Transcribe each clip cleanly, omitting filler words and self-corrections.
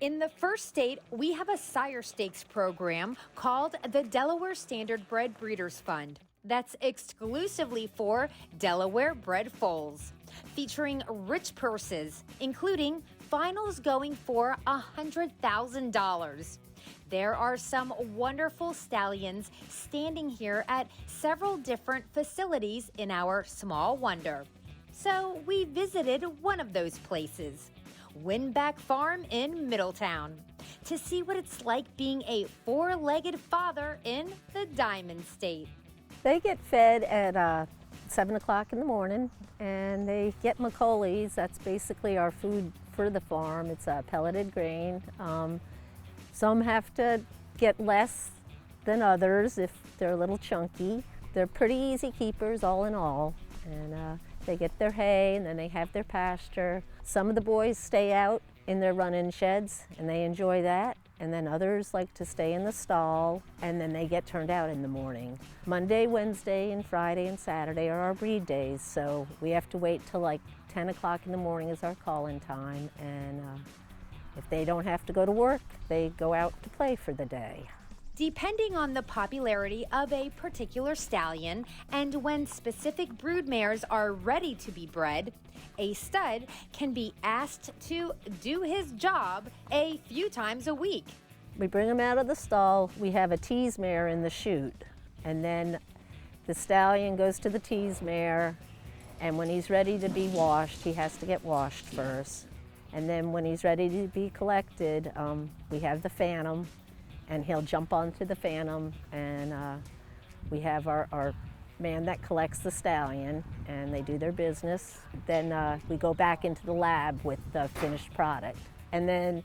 In the first state, we have a sire stakes program called the Delaware Standardbred Breeders Fund that's exclusively for Delaware bred foals, featuring rich purses, including finals going for $100,000. There are some wonderful stallions standing here at several different facilities in our small wonder. So we visited one of those places, Winbak Farm in Middletown, to see what it's like being a four-legged father in the Diamond State. They get fed at 7 o'clock in the morning, and they get McCauley's. That's basically our food for the farm. It's pelleted grain. Some have to get less than others if they're a little chunky. They're pretty easy keepers all in all, and they get their hay and then they have their pasture. Some of the boys stay out in their run-in sheds and they enjoy that, and then others like to stay in the stall and then they get turned out in the morning. Monday, Wednesday, and Friday and Saturday are our breed days, so we have to wait till like 10 o'clock in the morning is our call-in time, and if they don't have to go to work, they go out to play for the day. Depending on the popularity of a particular stallion and when specific brood mares are ready to be bred, a stud can be asked to do his job a few times a week. We bring him out of the stall. We have a tease mare in the chute, and then the stallion goes to the tease mare, and when he's ready to be washed, he has to get washed first. And then when he's ready to be collected, we have the phantom, and he'll jump onto the phantom, and we have our man that collects the stallion, and they do their business. Then we go back into the lab with the finished product. And then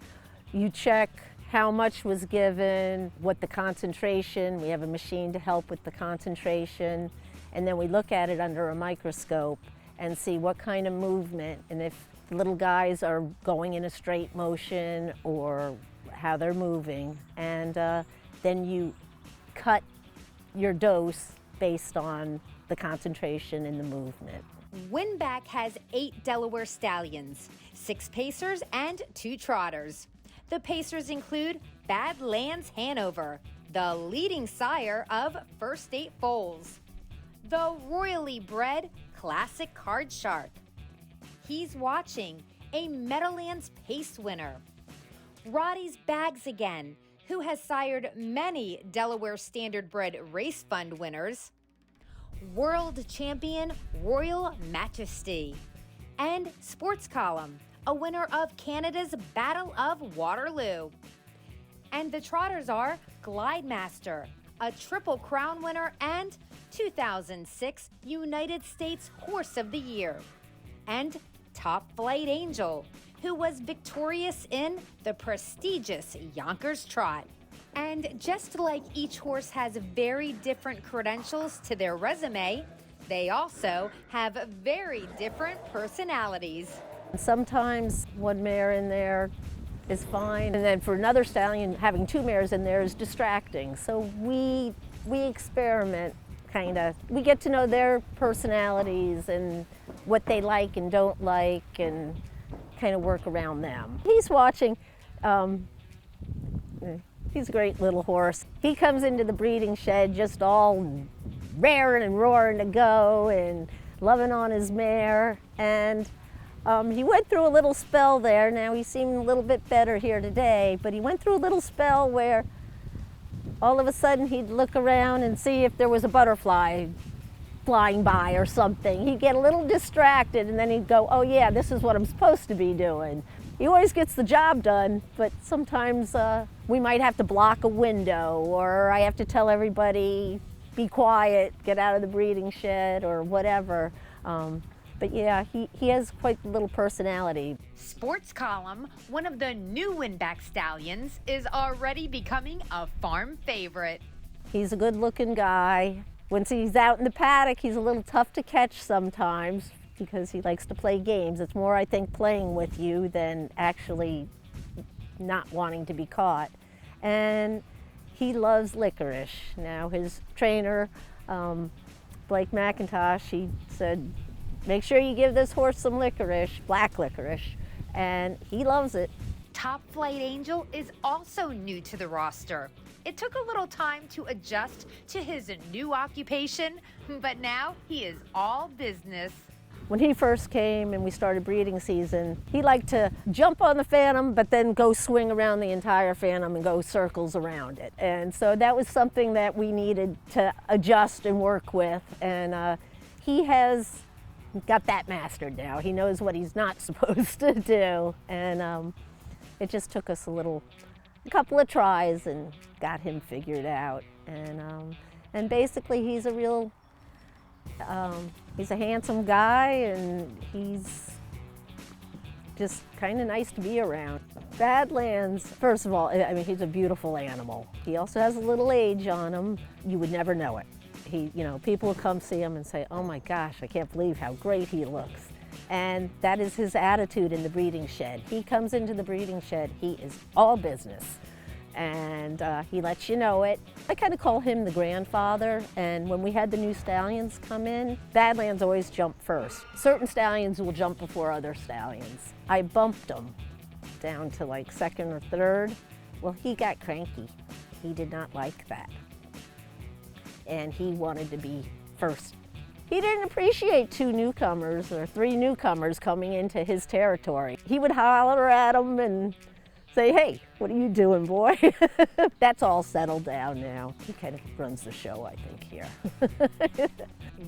you check how much was given, what the concentration, we have a machine to help with the concentration, and then we look at it under a microscope and see what kind of movement, and if the little guys are going in a straight motion or how they're moving, and then you cut your dose based on the concentration and the movement. Winbak has 8 Delaware stallions, 6 pacers, and 2 trotters. The pacers include Badlands Hanover, the leading sire of First State foals, the royally bred Classic Cark Shark. He's watching, a Meadowlands Pace winner. Roddy's Bags Again, who has sired many Delaware Standardbred Race Fund winners, world champion Royal Mattjesty, and Sports Column, a winner of Canada's Battle of Waterloo. And the trotters are Glide Master, a Triple Crown winner and 2006 United States Horse of the Year, and Top Flight Angel, who was victorious in the prestigious Yonkers Trot. And just like each horse has very different credentials to their resume, they also have very different personalities. Sometimes one mare in there is fine, and then for another stallion, having 2 mares in there is distracting. So we experiment, kind of. We get to know their personalities and what they like and don't like, and kind of work around them. He's watching. He's a great little horse. He comes into the breeding shed just all raring and roaring to go and loving on his mare. And he went through a little spell there. Now he seemed a little bit better here today, but he went through a little spell where all of a sudden he'd look around and see if there was a butterfly flying by or something. He'd get a little distracted, and then he'd go, oh yeah, this is what I'm supposed to be doing. He always gets the job done, but sometimes we might have to block a window, or I have to tell everybody, be quiet, get out of the breeding shed, or whatever. But yeah, he has quite a little personality. Sports Column, one of the new Winbak stallions, is already becoming a farm favorite. He's a good-looking guy. Once he's out in the paddock, he's a little tough to catch sometimes because he likes to play games. It's more, I think, playing with you than actually not wanting to be caught. And he loves licorice. Now, his trainer, Blake McIntosh, he said, make sure you give this horse some licorice, black licorice, and he loves it. Top Flight Angel is also new to the roster. It took a little time to adjust to his new occupation, but now he is all business. When he first came and we started breeding season, he liked to jump on the Phantom, but then go swing around the entire Phantom and go circles around it. And so that was something that we needed to adjust and work with. And he has got that mastered now. He knows what he's not supposed to do. And it just took us a couple of tries and got him figured out. And basically he's a real, he's a handsome guy, and he's just kind of nice to be around. Badlands, first of all, I mean, he's a beautiful animal. He also has a little age on him. You would never know it. People will come see him and say, oh my gosh, I can't believe how great he looks. And that is his attitude in the breeding shed. He comes into the breeding shed, he is all business. And he lets you know it. I kind of call him the grandfather, and when we had the new stallions come in, Badlands always jumped first. Certain stallions will jump before other stallions. I bumped him down to like second or third. Well, he got cranky. He did not like that. And he wanted to be first. He didn't appreciate 2 newcomers or 3 newcomers coming into his territory. He would holler at them and say, hey, what are you doing, boy? That's all settled down now. He kind of runs the show, I think, here.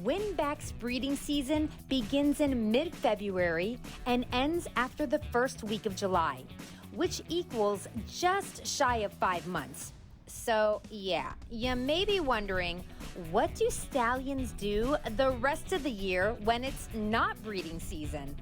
Winbak's breeding season begins in mid-February and ends after the first week of July, which equals just shy of 5 months. So yeah, you may be wondering, what do stallions do the rest of the year when it's not breeding season?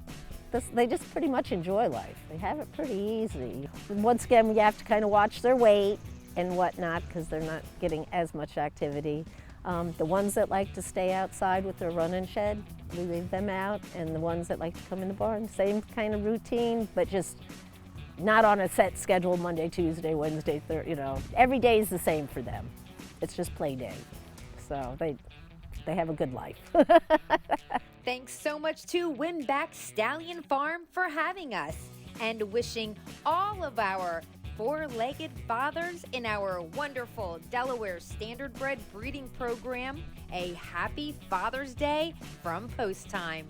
They just pretty much enjoy life. They have it pretty easy. Once again, we have to kind of watch their weight and whatnot because they're not getting as much activity. The ones that like to stay outside with their running shed, we leave them out. And the ones that like to come in the barn, same kind of routine, but just not on a set schedule, Monday, Tuesday, Wednesday, Every day is the same for them. It's just play day. So they have a good life. Thanks so much to Winbak Stallion Farm for having us, and wishing all of our 4-legged fathers in our wonderful Delaware Standardbred breeding program a happy Father's Day from Post Time.